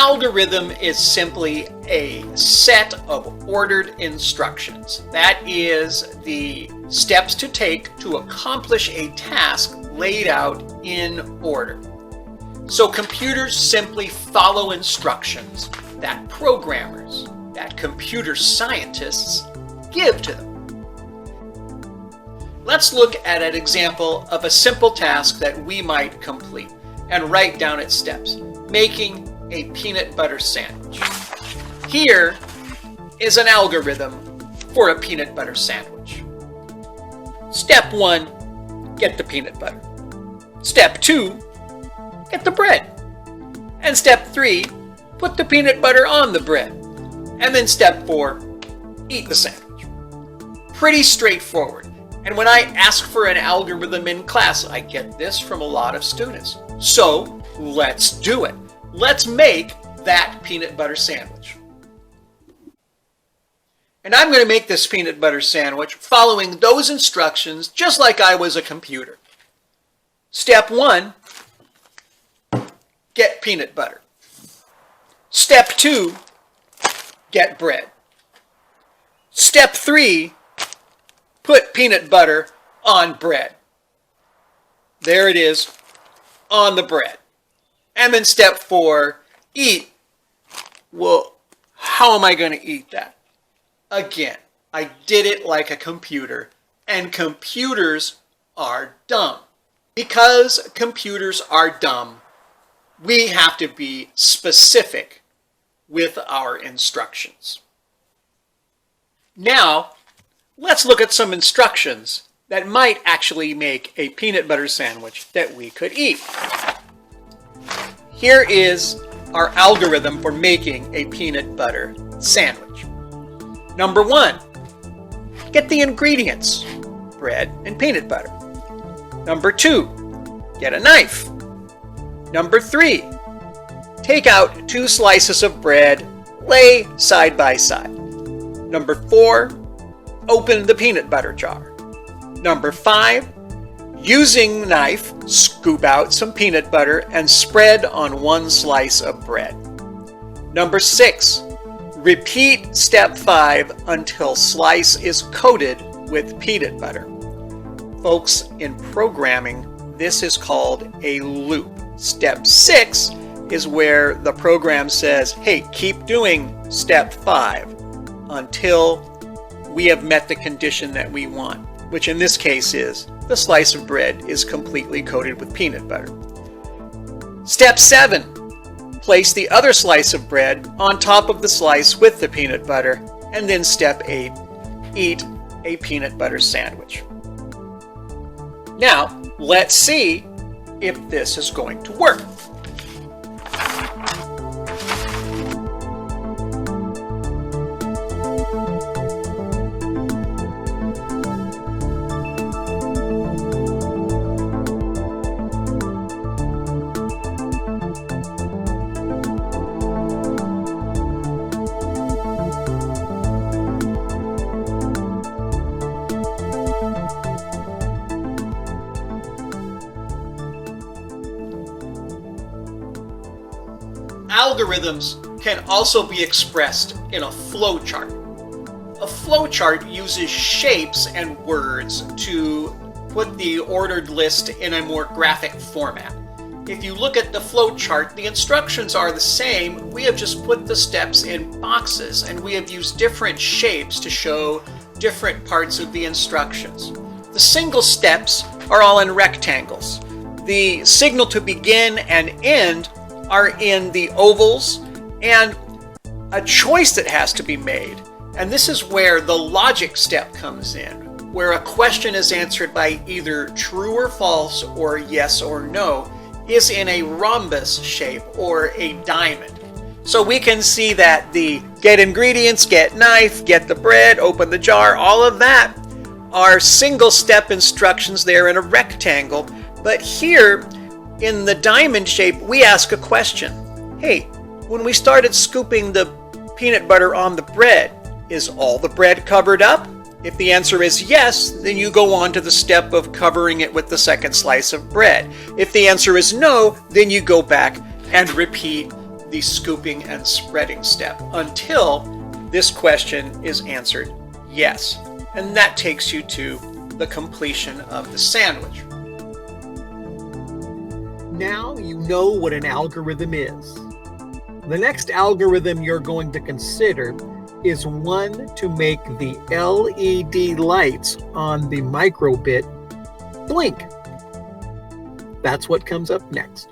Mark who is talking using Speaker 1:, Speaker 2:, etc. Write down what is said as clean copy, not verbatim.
Speaker 1: algorithm is simply a set of ordered instructions. That is the steps to take to accomplish a task laid out in order. So computers simply follow instructions that programmers, that computer scientists give to them. Let's look at an example of a simple task that we might complete and write down its steps. Making a peanut butter sandwich. Here is an algorithm for a peanut butter sandwich. Step 1, get the peanut butter. Step 2, get the bread. And step 3, put the peanut butter on the bread. And then step 4, eat the sandwich. Pretty straightforward. And when I ask for an algorithm in class, I get this from a lot of students. So let's do it. Let's make that peanut butter sandwich. And I'm going to make this peanut butter sandwich following those instructions just like I was a computer. Step 1, get peanut butter. Step 2, get bread. Step 3, put peanut butter on bread. There it is, on the bread. And then step 4, eat. Well, how am I going to eat that? Again, I did it like a computer, and computers are dumb. Because computers are dumb, we have to be specific with our instructions. Now, let's look at some instructions that might actually make a peanut butter sandwich that we could eat. Here is our algorithm for making a peanut butter sandwich. Number 1, get the ingredients, bread and peanut butter. Number 2, get a knife. Number 3, take out 2 slices of bread, lay side by side. Number 4, open the peanut butter jar. Number 5, using the knife, scoop out some peanut butter and spread on 1 slice of bread. Number 6, repeat step 5 until slice is coated with peanut butter. Folks, in programming, this is called a loop. Step 6 is where the program says, hey, keep doing step 5 until we have met the condition that we want, which in this case is the slice of bread is completely coated with peanut butter. Step 7, place the other slice of bread on top of the slice with the peanut butter, and then step 8, eat a peanut butter sandwich. Now, let's see if this is going to work. Algorithms can also be expressed in a flowchart. A flowchart uses shapes and words to put the ordered list in a more graphic format. If you look at the flowchart, the instructions are the same. We have just put the steps in boxes, and we have used different shapes to show different parts of the instructions. The single steps are all in rectangles. The signal to begin and end are in the ovals, and a choice that has to be made. And this is where the logic step comes in, where a question is answered by either true or false or yes or no, is in a rhombus shape or a diamond. So we can see that the get ingredients, get knife, get the bread, open the jar, all of that are single step instructions there in a rectangle. But here in the diamond shape, we ask a question. Hey, when we started scooping the peanut butter on the bread, is all the bread covered up? If the answer is yes, then you go on to the step of covering it with the second slice of bread. If the answer is no, then you go back and repeat the scooping and spreading step until this question is answered yes. And that takes you to the completion of the sandwich.
Speaker 2: Now you know what an algorithm is. The next algorithm you're going to consider is one to make the LED lights on the microbit blink. That's what comes up next.